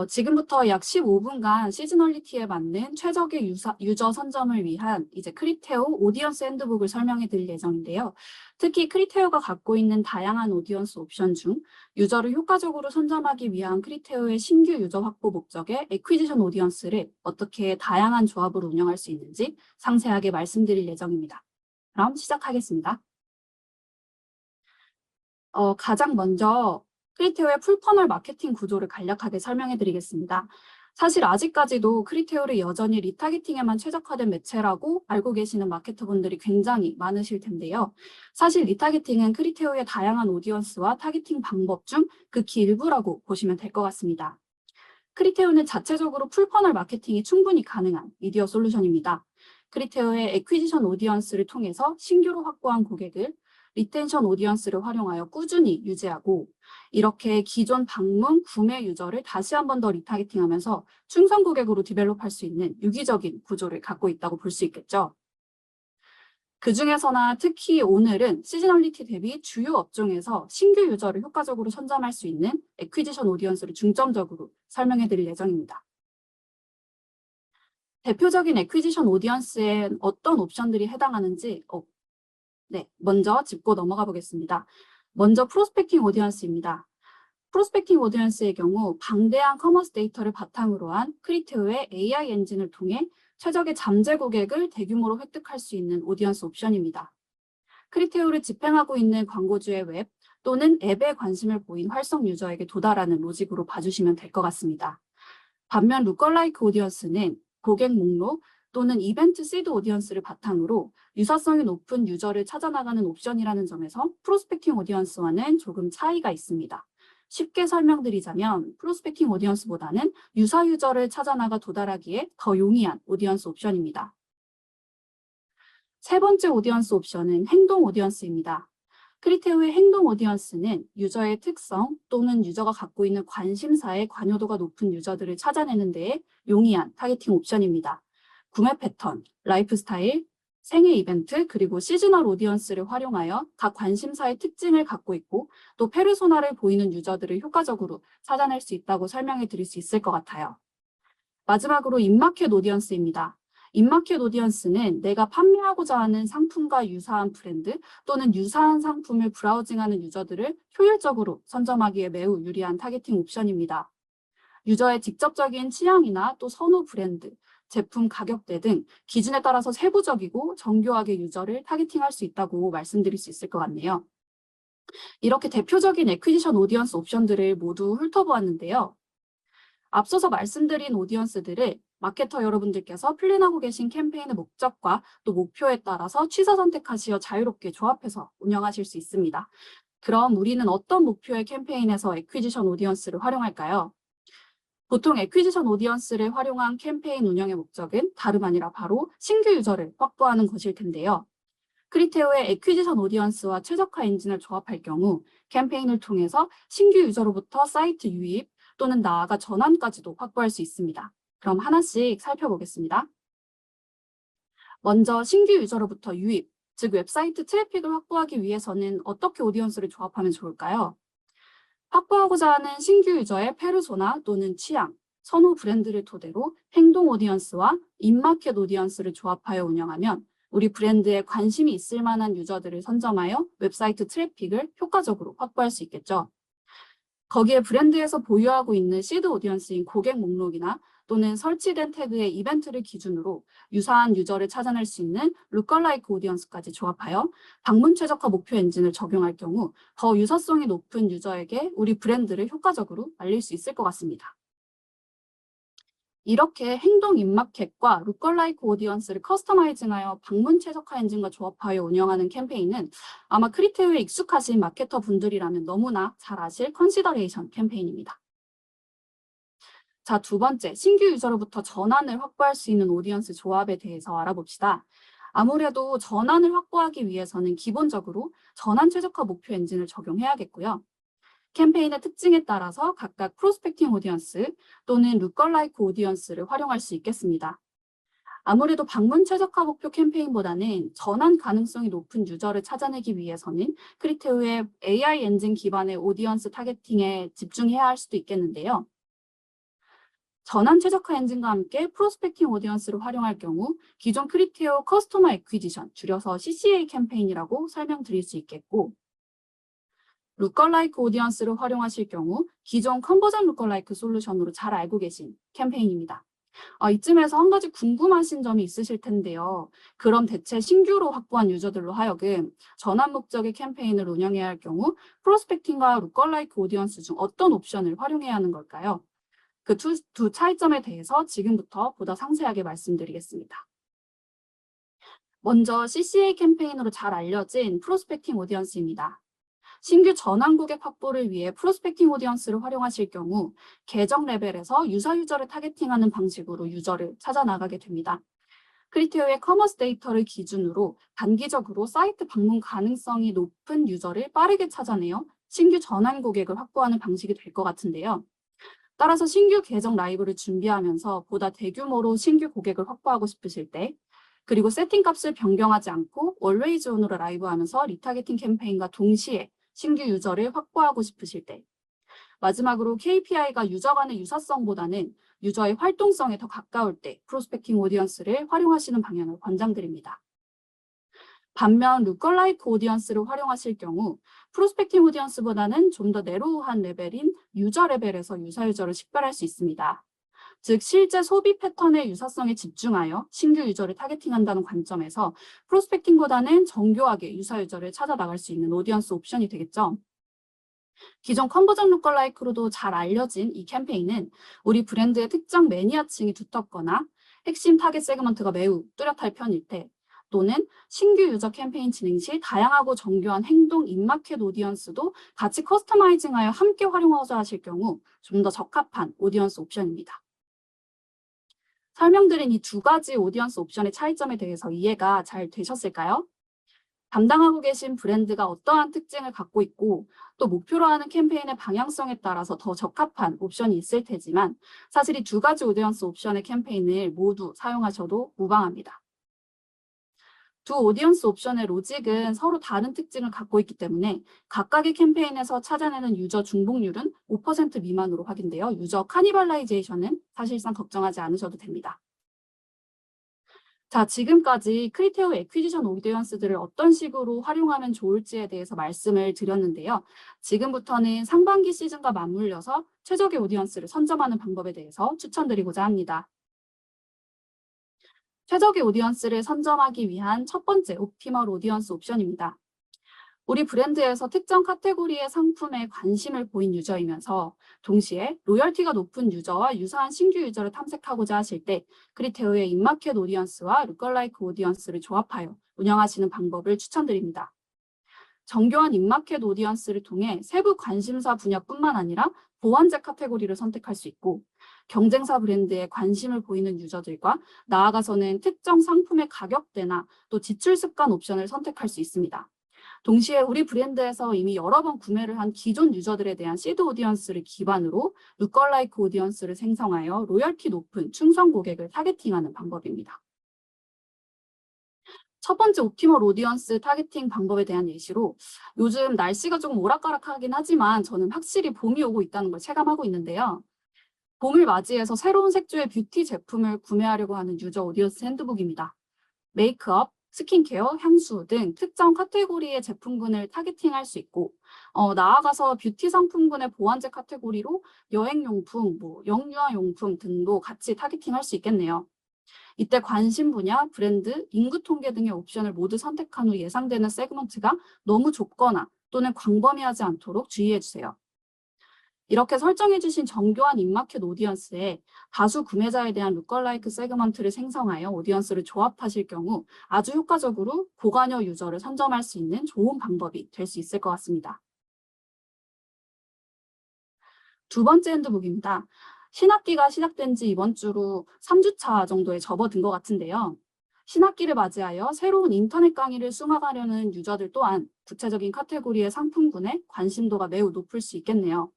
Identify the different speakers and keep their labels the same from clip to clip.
Speaker 1: 지금부터 약 15분간 시즈널리티에 맞는 최적의 유저 선점을 위한 이제 크리테오 오디언스 핸드북을 설명해 드릴 예정인데요. 특히 크리테오가 갖고 있는 다양한 오디언스 옵션 중 유저를 효과적으로 선점하기 위한 크리테오의 신규 유저 확보 목적의 애퀴지션 오디언스를 어떻게 다양한 조합으로 운영할 수 있는지 상세하게 말씀드릴 예정입니다. 그럼 시작하겠습니다. 가장 먼저 크리테오의 풀퍼널 마케팅 구조를 간략하게 설명해 드리겠습니다. 사실 아직까지도 크리테오를 여전히 리타게팅에만 최적화된 매체라고 알고 계시는 마케터분들이 굉장히 많으실 텐데요. 사실 리타게팅은 크리테오의 다양한 오디언스와 타겟팅 방법 중 극히 일부라고 보시면 될 것 같습니다. 크리테오는 자체적으로 풀퍼널 마케팅이 충분히 가능한 미디어 솔루션입니다. 크리테오의 애퀴지션 오디언스를 통해서 신규로 확보한 고객을 리텐션 오디언스를 활용하여 꾸준히 유지하고 이렇게 기존 방문, 구매 유저를 다시 한 번 더 리타겟팅하면서 충성 고객으로 디벨롭할 수 있는 유기적인 구조를 갖고 있다고 볼 수 있겠죠. 그중에서나 특히 오늘은 시즈널리티 대비 주요 업종에서 신규 유저를 효과적으로 선점할 수 있는 애퀴지션 오디언스를 중점적으로 설명해 드릴 예정입니다. 대표적인 애퀴지션 오디언스엔 어떤 옵션들이 해당하는지 먼저 짚고 넘어가 보겠습니다. 먼저 프로스펙팅 오디언스입니다. 프로스펙팅 오디언스의 경우 방대한 커머스 데이터를 바탕으로 한 크리테오의 AI 엔진을 통해 최적의 잠재 고객을 대규모로 획득할 수 있는 오디언스 옵션입니다. 크리테오를 집행하고 있는 광고주의 웹 또는 앱에 관심을 보인 활성 유저에게 도달하는 로직으로 봐주시면 될 것 같습니다. 반면 루컬라이크 오디언스는 고객 목록 또는 이벤트 시드 오디언스를 바탕으로 유사성이 높은 유저를 찾아나가는 옵션이라는 점에서 프로스펙팅 오디언스와는 조금 차이가 있습니다. 쉽게 설명드리자면 프로스펙팅 오디언스보다는 유사 유저를 찾아나가 도달하기에 더 용이한 오디언스 옵션입니다. 세 번째 오디언스 옵션은 행동 오디언스입니다. 크리테오의 행동 오디언스는 유저의 특성 또는 유저가 갖고 있는 관심사의 관여도가 높은 유저들을 찾아내는 데에 용이한 타겟팅 옵션입니다. 구매 패턴, 라이프 스타일, 생애 이벤트, 그리고 시즈널 오디언스를 활용하여 각 관심사의 특징을 갖고 있고 또 페르소나를 보이는 유저들을 효과적으로 찾아낼 수 있다고 설명해 드릴 수 있을 것 같아요. 마지막으로 인마켓 오디언스입니다. 인마켓 오디언스는 내가 판매하고자 하는 상품과 유사한 브랜드 또는 유사한 상품을 브라우징하는 유저들을 효율적으로 선점하기에 매우 유리한 타겟팅 옵션입니다. 유저의 직접적인 취향이나 또 선호 브랜드, 제품 가격대 등 기준에 따라서 세부적이고 정교하게 유저를 타겟팅할 수 있다고 말씀드릴 수 있을 것 같네요. 이렇게 대표적인 애퀴지션 오디언스 옵션들을 모두 훑어보았는데요. 앞서서 말씀드린 오디언스들을 마케터 여러분들께서 플랜하고 계신 캠페인의 목적과 또 목표에 따라서 취사 선택하시어 자유롭게 조합해서 운영하실 수 있습니다. 그럼 우리는 어떤 목표의 캠페인에서 애퀴지션 오디언스를 활용할까요? 보통 애퀴지션 오디언스를 활용한 캠페인 운영의 목적은 다름 아니라 바로 신규 유저를 확보하는 것일 텐데요. 크리테오의 애퀴지션 오디언스와 최적화 엔진을 조합할 경우 캠페인을 통해서 신규 유저로부터 사이트 유입 또는 나아가 전환까지도 확보할 수 있습니다. 그럼 하나씩 살펴보겠습니다. 먼저 신규 유저로부터 유입, 즉 웹사이트 트래픽을 확보하기 위해서는 어떻게 오디언스를 조합하면 좋을까요? 확보하고자 하는 신규 유저의 페르소나 또는 취향, 선호 브랜드를 토대로 행동 오디언스와 인마켓 오디언스를 조합하여 운영하면 우리 브랜드에 관심이 있을 만한 유저들을 선점하여 웹사이트 트래픽을 효과적으로 확보할 수 있겠죠. 거기에 브랜드에서 보유하고 있는 시드 오디언스인 고객 목록이나 또는 설치된 태그의 이벤트를 기준으로 유사한 유저를 찾아낼 수 있는 루컬라이크 오디언스까지 조합하여 방문 최적화 목표 엔진을 적용할 경우 더 유사성이 높은 유저에게 우리 브랜드를 효과적으로 알릴 수 있을 것 같습니다. 이렇게 행동 인마켓과 루컬라이크 오디언스를 커스터마이징하여 방문 최적화 엔진과 조합하여 운영하는 캠페인은 아마 크리테오에 익숙하신 마케터 분들이라면 너무나 잘 아실 컨시더레이션 캠페인입니다. 자, 두 번째, 신규 유저로부터 전환을 확보할 수 있는 오디언스 조합에 대해서 알아봅시다. 아무래도 전환을 확보하기 위해서는 기본적으로 전환 최적화 목표 엔진을 적용해야겠고요. 캠페인의 특징에 따라서 각각 프로스펙팅 오디언스 또는 루컬라이크 오디언스를 활용할 수 있겠습니다. 아무래도 방문 최적화 목표 캠페인보다는 전환 가능성이 높은 유저를 찾아내기 위해서는 크리테오의 AI 엔진 기반의 오디언스 타겟팅에 집중해야 할 수도 있겠는데요. 전환 최적화 엔진과 함께 프로스펙팅 오디언스를 활용할 경우 기존 크리테오 커스터머 애퀴지션, 줄여서 CCA 캠페인이라고 설명드릴 수 있겠고, 루컬라이크 오디언스를 활용하실 경우 기존 컨버전 루컬라이크 솔루션으로 잘 알고 계신 캠페인입니다. 이쯤에서 한 가지 궁금하신 점이 있으실 텐데요. 그럼 대체 신규로 확보한 유저들로 하여금 전환 목적의 캠페인을 운영해야 할 경우 프로스펙팅과 루컬라이크 오디언스 중 어떤 옵션을 활용해야 하는 걸까요? 그 두 차이점에 대해서 지금부터 보다 상세하게 말씀드리겠습니다. 먼저 CCA 캠페인으로 잘 알려진 프로스펙팅 오디언스입니다. 신규 전환 고객 확보를 위해 프로스펙팅 오디언스를 활용하실 경우 계정 레벨에서 유저를 타겟팅하는 방식으로 유저를 찾아 나가게 됩니다. 크리테오의 커머스 데이터를 기준으로 단기적으로 사이트 방문 가능성이 높은 유저를 빠르게 찾아내어 신규 전환 고객을 확보하는 방식이 될 것 같은데요. 따라서 신규 계정 라이브를 준비하면서 보다 대규모로 신규 고객을 확보하고 싶으실 때, 그리고 세팅 값을 변경하지 않고 always on으로 라이브하면서 리타겟팅 캠페인과 동시에 신규 유저를 확보하고 싶으실 때, 마지막으로 KPI가 유저 간의 유사성보다는 유저의 활동성에 더 가까울 때 프로스펙팅 오디언스를 활용하시는 방향을 권장드립니다. 반면 루컬라이크 오디언스를 활용하실 경우 프로스펙팅 오디언스보다는 좀 더 내로우한 레벨인 유저 레벨에서 유저를 식별할 수 있습니다. 즉 실제 소비 패턴의 유사성에 집중하여 신규 유저를 타겟팅한다는 관점에서 프로스펙팅보다는 정교하게 유저를 찾아 나갈 수 있는 오디언스 옵션이 되겠죠. 기존 컨버전 루컬라이크로도 잘 알려진 이 캠페인은 우리 브랜드의 특정 매니아층이 두텁거나 핵심 타겟 세그먼트가 매우 뚜렷할 편일 때, 또는 신규 유저 캠페인 진행 시 다양하고 정교한 행동 입마켓 오디언스도 같이 커스터마이징하여 함께 활용하자 하실 경우 좀 더 적합한 오디언스 옵션입니다. 설명드린 이 두 가지 오디언스 옵션의 차이점에 대해서 이해가 잘 되셨을까요? 담당하고 계신 브랜드가 어떠한 특징을 갖고 있고 또 목표로 하는 캠페인의 방향성에 따라서 더 적합한 옵션이 있을 테지만 사실 이 두 가지 오디언스 옵션의 캠페인을 모두 사용하셔도 무방합니다. 두 오디언스 옵션의 로직은 서로 다른 특징을 갖고 있기 때문에 각각의 캠페인에서 찾아내는 유저 중복률은 5% 미만으로 확인되어 유저 카니발라이제이션은 사실상 걱정하지 않으셔도 됩니다. 자, 지금까지 크리테오 애퀴지션 오디언스들을 어떤 식으로 활용하면 좋을지에 대해서 말씀을 드렸는데요. 지금부터는 상반기 시즌과 맞물려서 최적의 오디언스를 선점하는 방법에 대해서 추천드리고자 합니다. 최적의 오디언스를 선점하기 위한 첫 번째 옵티멀 오디언스 옵션입니다. 우리 브랜드에서 특정 카테고리의 상품에 관심을 보인 유저이면서 동시에 로열티가 높은 유저와 유사한 신규 유저를 탐색하고자 하실 때 크리테오의 인마켓 오디언스와 루컬라이크 오디언스를 조합하여 운영하시는 방법을 추천드립니다. 정교한 인마켓 오디언스를 통해 세부 관심사 분야뿐만 아니라 보완제 카테고리를 선택할 수 있고 경쟁사 브랜드에 관심을 보이는 유저들과 나아가서는 특정 상품의 가격대나 또 지출 습관 옵션을 선택할 수 있습니다. 동시에 우리 브랜드에서 이미 여러 번 구매를 한 기존 유저들에 대한 시드 오디언스를 기반으로 루컬라이크 오디언스를 생성하여 로열티 높은 충성 고객을 타겟팅하는 방법입니다. 첫 번째 옵티멀 오디언스 타겟팅 방법에 대한 예시로 요즘 날씨가 조금 오락가락하긴 하지만 저는 확실히 봄이 오고 있다는 걸 체감하고 있는데요. 봄을 맞이해서 새로운 색조의 뷰티 제품을 구매하려고 하는 유저 오디언스 핸드북입니다. 메이크업, 스킨케어, 향수 등 특정 카테고리의 제품군을 타겟팅할 수 있고 나아가서 뷰티 상품군의 보완제 카테고리로 여행용품, 영유아용품 등도 같이 타겟팅할 수 있겠네요. 이때 관심 분야, 브랜드, 인구 통계 등의 옵션을 모두 선택한 후 예상되는 세그먼트가 너무 좁거나 또는 광범위하지 않도록 주의해 주세요. 이렇게 설정해 주신 정교한 인마켓 오디언스에 다수 구매자에 대한 루컬라이크 세그먼트를 생성하여 오디언스를 조합하실 경우 아주 효과적으로 고관여 유저를 선점할 수 있는 좋은 방법이 될 수 있을 것 같습니다. 두 번째 핸드북입니다. 신학기가 시작된 지 이번 주로 3주차 정도에 접어든 것 같은데요. 신학기를 맞이하여 새로운 인터넷 강의를 수강하려는 유저들 또한 구체적인 카테고리의 상품군에 관심도가 매우 높을 수 있겠네요.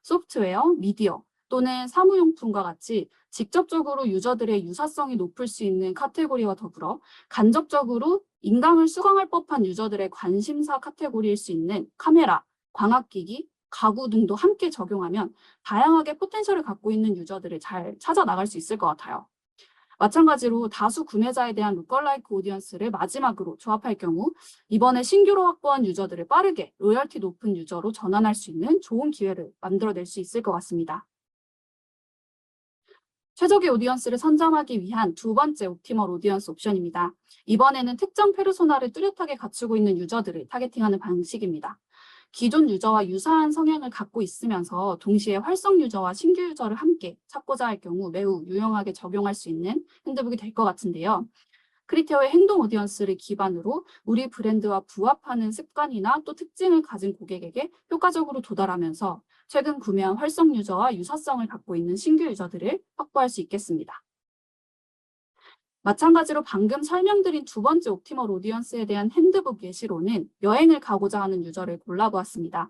Speaker 1: 소프트웨어, 미디어 또는 사무용품과 같이 직접적으로 유저들의 유사성이 높을 수 있는 카테고리와 더불어 간접적으로 인강을 수강할 법한 유저들의 관심사 카테고리일 수 있는 카메라, 광학기기, 가구 등도 함께 적용하면 다양하게 포텐셜을 갖고 있는 유저들을 잘 찾아 나갈 수 있을 것 같아요. 마찬가지로 다수 구매자에 대한 룩컬라이크 오디언스를 마지막으로 조합할 경우 이번에 신규로 확보한 유저들을 빠르게 로열티 높은 유저로 전환할 수 있는 좋은 기회를 만들어낼 수 있을 것 같습니다. 최적의 오디언스를 선점하기 위한 두 번째 옵티멀 오디언스 옵션입니다. 이번에는 특정 페르소나를 뚜렷하게 갖추고 있는 유저들을 타겟팅하는 방식입니다. 기존 유저와 유사한 성향을 갖고 있으면서 동시에 활성 유저와 신규 유저를 함께 찾고자 할 경우 매우 유용하게 적용할 수 있는 핸드북이 될 것 같은데요. 크리테어의 행동 오디언스를 기반으로 우리 브랜드와 부합하는 습관이나 또 특징을 가진 고객에게 효과적으로 도달하면서 최근 구매한 활성 유저와 유사성을 갖고 있는 신규 유저들을 확보할 수 있겠습니다. 마찬가지로 방금 설명드린 두 번째 옵티멀 오디언스에 대한 핸드북 예시로는 여행을 가고자 하는 유저를 골라보았습니다.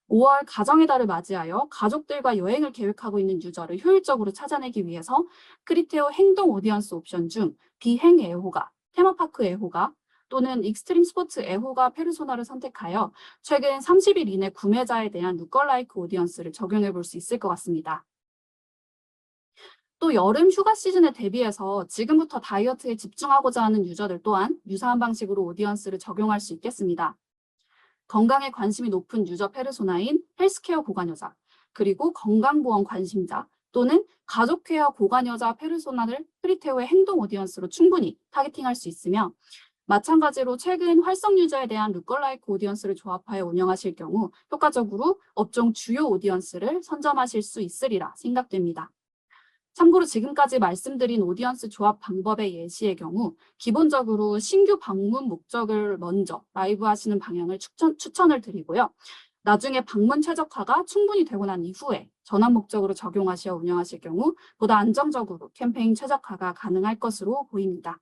Speaker 1: 5월 가정의 달을 맞이하여 가족들과 여행을 계획하고 있는 유저를 효율적으로 찾아내기 위해서 크리테오 행동 오디언스 옵션 중 비행 애호가, 테마파크 애호가 또는 익스트림 스포츠 애호가 페르소나를 선택하여 최근 30일 이내 구매자에 대한 룩컬라이크 오디언스를 적용해 볼 수 있을 것 같습니다. 또 여름 휴가 시즌에 대비해서 지금부터 다이어트에 집중하고자 하는 유저들 또한 유사한 방식으로 오디언스를 적용할 수 있겠습니다. 건강에 관심이 높은 유저 페르소나인 헬스케어 고관여자, 그리고 건강보험 관심자 또는 가족케어 고관여자 페르소나를 크리테오의 행동 오디언스로 충분히 타겟팅할 수 있으며 마찬가지로 최근 활성 유저에 대한 룩컬라이크 오디언스를 조합하여 운영하실 경우 효과적으로 업종 주요 오디언스를 선점하실 수 있으리라 생각됩니다. 참고로 지금까지 말씀드린 오디언스 조합 방법의 예시의 경우 기본적으로 신규 방문 목적을 먼저 라이브 하시는 방향을 추천을 드리고요. 나중에 방문 최적화가 충분히 되고 난 이후에 전환 목적으로 적용하시어 운영하실 경우 보다 안정적으로 캠페인 최적화가 가능할 것으로 보입니다.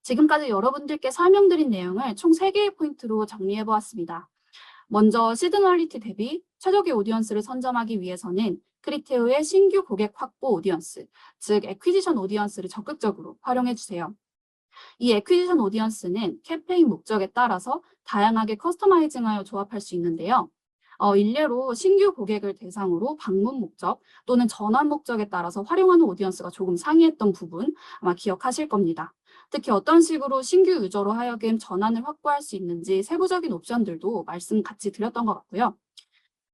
Speaker 1: 지금까지 여러분들께 설명드린 내용을 총 3개의 포인트로 정리해 보았습니다. 먼저 시드널리티 대비 최적의 오디언스를 선점하기 위해서는 크리테오의 신규 고객 확보 오디언스, 즉 애퀴지션 오디언스를 적극적으로 활용해 주세요. 이 애퀴지션 오디언스는 캠페인 목적에 따라서 다양하게 커스터마이징하여 조합할 수 있는데요. 일례로 신규 고객을 대상으로 방문 목적 또는 전환 목적에 따라서 활용하는 오디언스가 조금 상이했던 부분 아마 기억하실 겁니다. 특히 어떤 식으로 신규 유저로 하여금 전환을 확보할 수 있는지 세부적인 옵션들도 말씀 같이 드렸던 것 같고요.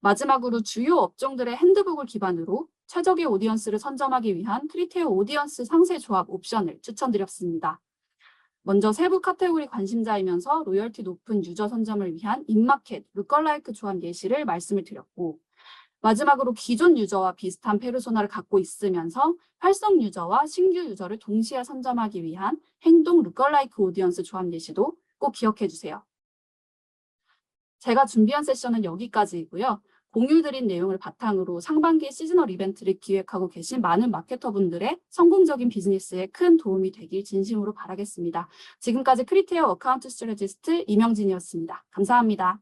Speaker 1: 마지막으로 주요 업종들의 핸드북을 기반으로 최적의 오디언스를 선점하기 위한 크리테오 오디언스 상세 조합 옵션을 추천드렸습니다. 먼저 세부 카테고리 관심자이면서 로열티 높은 유저 선점을 위한 인마켓, 룩컬라이크 조합 예시를 말씀을 드렸고 마지막으로 기존 유저와 비슷한 페르소나를 갖고 있으면서 활성 유저와 신규 유저를 동시에 선점하기 위한 행동 룩컬라이크 오디언스 조합 예시도 꼭 기억해 주세요. 제가 준비한 세션은 여기까지이고요. 공유드린 내용을 바탕으로 상반기 시즈널 이벤트를 기획하고 계신 많은 마케터분들의 성공적인 비즈니스에 큰 도움이 되길 진심으로 바라겠습니다. 지금까지 크리테어 어카운트 스트레지스트 이명진이었습니다. 감사합니다.